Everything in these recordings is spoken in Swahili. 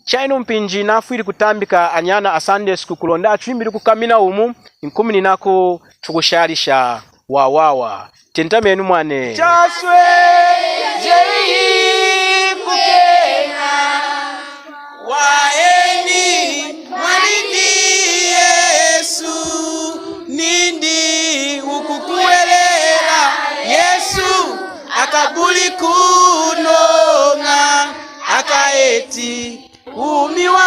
chaino mpinji nafu ili kutambika anyana asande siku kulonda chuimbili kukamina umu nkumi nako chukushalisha wawawa tentamenu mwane chaswe jeri kukena waeni mwanindi Yesu nindi ukukuelela Yesu akabuli kunonga akaeti umiwanyaka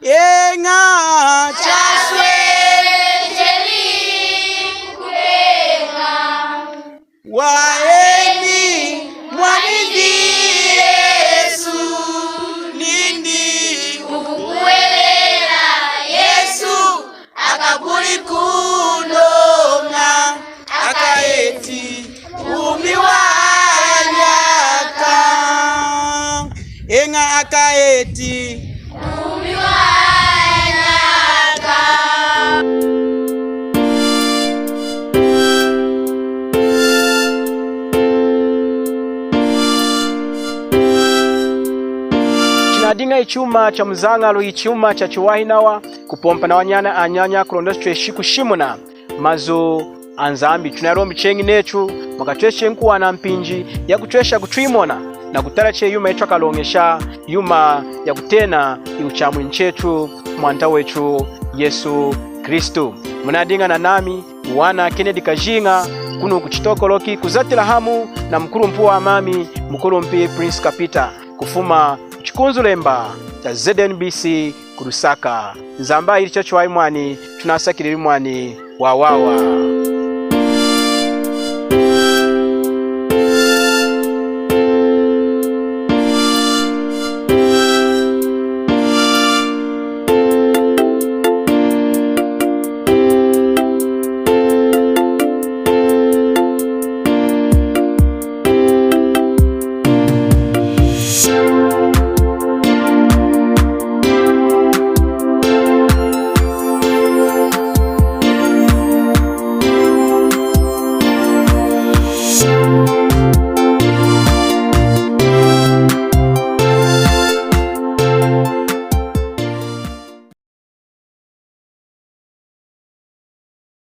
yenga chaswe waeni mwanindi Yesu nindi ukukuelela Yesu akabuli kunonga akaeti umiwanyaka enga akaeti umiwanyaka. Chinadinga ichuma cha mzangalo ichuma cha chiwahinawa kupompa na wanyana anyanya kulondeswe shiku shimuna mazo anzambi tunarombi chengi nechu makatweshe nkuwa na mpinji ya kutwesha kutwimona na kutarache yuma yetu akalongesha yuma ya kutena iuchamu nchetu mwanta wechu Yesu Kristu. Munadinga na nami wana Kennedy Kajinga kunu kuchitokoloki kuzatila hamu na mkuru mpuwa amami mkuru mpi Prince Kapita kufuma chikunzulemba cha ZNBC kurusaka nzamba ili chocho waimwani tunasakilili mwani wawawa.